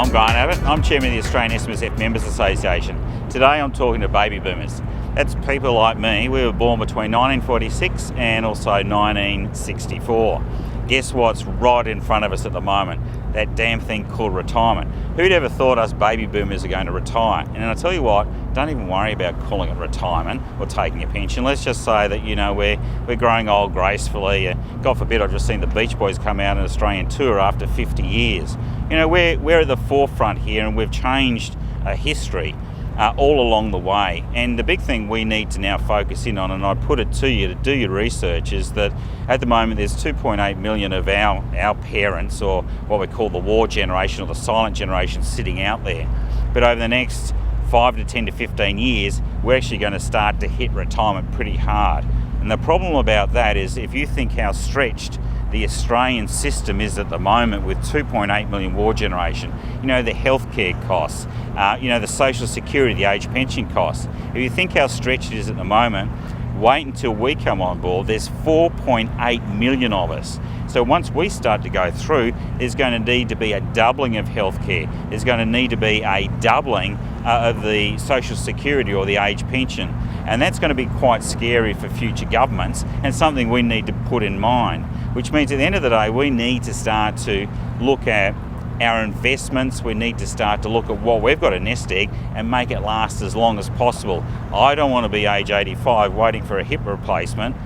I'm Grant Abbott. I'm Chairman of the Australian SMSF Members Association. Today I'm talking to baby boomers. That's people like me. We were born between 1946 and also 1964. Guess what's right in front of us at the moment? That damn thing called retirement. Who'd ever thought us baby boomers are going to retire? And I tell you what, don't even worry about calling it retirement or taking a pension. Let's just say that, we're growing old gracefully. God forbid, I've just seen the Beach Boys come out on an Australian tour after 50 years. We're at the forefront here, and we've changed history all along the way. And the big thing we need to now focus in on, and I put it to you to do your research, is that at the moment there's 2.8 million of our parents, or what we call the war generation or the silent generation, sitting out there. But over the next 5 to 10 to 15 years, we're actually going to start to hit retirement pretty hard. And the problem about that is, if you think how stretched the Australian system is at the moment with 2.8 million war generation, the healthcare costs, the social security, the age pension costs. If you think how stretched it is at the moment, wait until we come on board. There's 4.8 million of us. So once we start to go through, there's going to need to be a doubling of healthcare. There's going to need to be a doubling of the social security or the age pension. And that's going to be quite scary for future governments, and something we need to put in mind. Which means at the end of the day, we need to start to look at our investments. We need to start to look at what we've got a nest egg and make it last as long as possible. I don't want to be age 85 waiting for a hip replacement,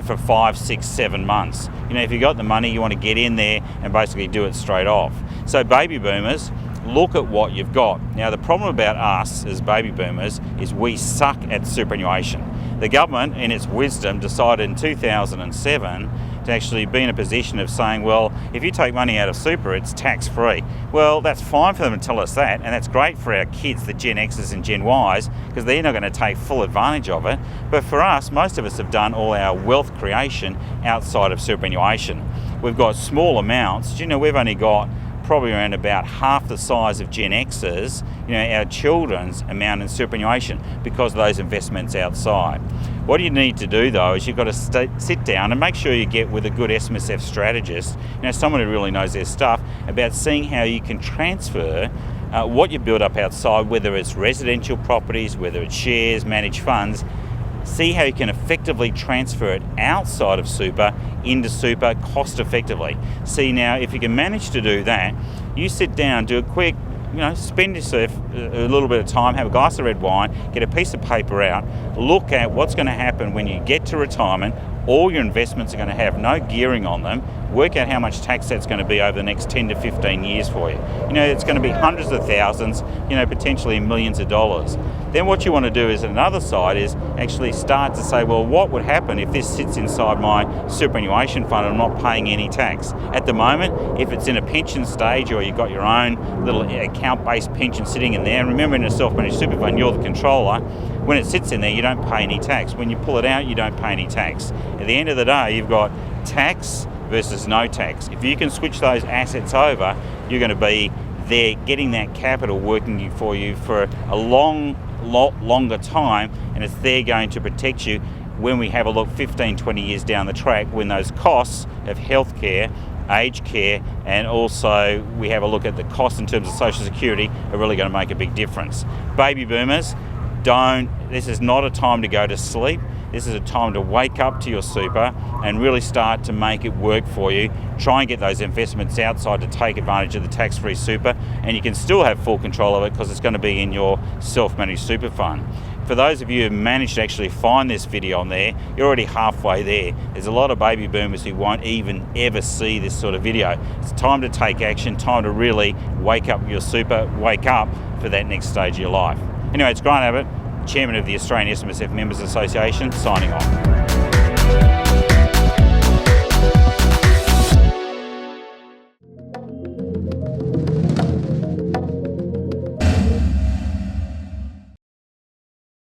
for 5, 6, 7 months. If you've got the money, you want to get in there and basically do it straight off. So baby boomers, look at what you've got. Now, the problem about us as baby boomers is we suck at superannuation. The government, in its wisdom, decided in 2007 to actually be in a position of saying, well, if you take money out of super, it's tax-free. Well, that's fine for them to tell us that, and that's great for our kids, the Gen X's and Gen Y's, because they're not going to take full advantage of it. But for us, most of us have done all our wealth creation outside of superannuation. We've got small amounts. We've only got probably around about half the size of Gen X's, our children's amount in superannuation, because of those investments outside. What you need to do, though, is you've got to sit down and make sure you get with a good SMSF strategist, someone who really knows their stuff, about seeing how you can transfer what you build up outside, whether it's residential properties, whether it's shares, managed funds. See how you can effectively transfer it outside of super into super cost effectively. See, now, if you can manage to do that, you sit down, do a quick, spend yourself a little bit of time, have a glass of red wine, get a piece of paper out, look at what's going to happen when you get to retirement. All your investments are going to have no gearing on them. Work out how much tax that's going to be over the next 10 to 15 years for you. It's going to be hundreds of thousands, potentially millions of dollars. Then what you want to do is, another side, is actually start to say, well, what would happen if this sits inside my superannuation fund and I'm not paying any tax? At the moment, if it's in a pension stage, or you've got your own little account-based pension sitting in there, and remember, in a self-managed super fund, you're the controller. When it sits in there, you don't pay any tax. When you pull it out, you don't pay any tax. At the end of the day, you've got tax versus no tax. If you can switch those assets over, you're going to be there getting that capital working for you for a longer time, and it's there going to protect you when we have a look 15, 20 years down the track, when those costs of healthcare, aged care, and also we have a look at the cost in terms of social security are really going to make a big difference. Baby boomers, this is not a time to go to sleep. This is a time to wake up to your super and really start to make it work for you. Try and get those investments outside to take advantage of the tax-free super, and you can still have full control of it because it's going to be in your self-managed super fund. For those of you who managed to actually find this video on there, you're already halfway there. There's a lot of baby boomers who won't even ever see this sort of video. It's time to take action, time to really wake up your super, wake up for that next stage of your life. Anyway, it's Grant Abbott, Chairman of the Australian SMSF Members Association, signing off.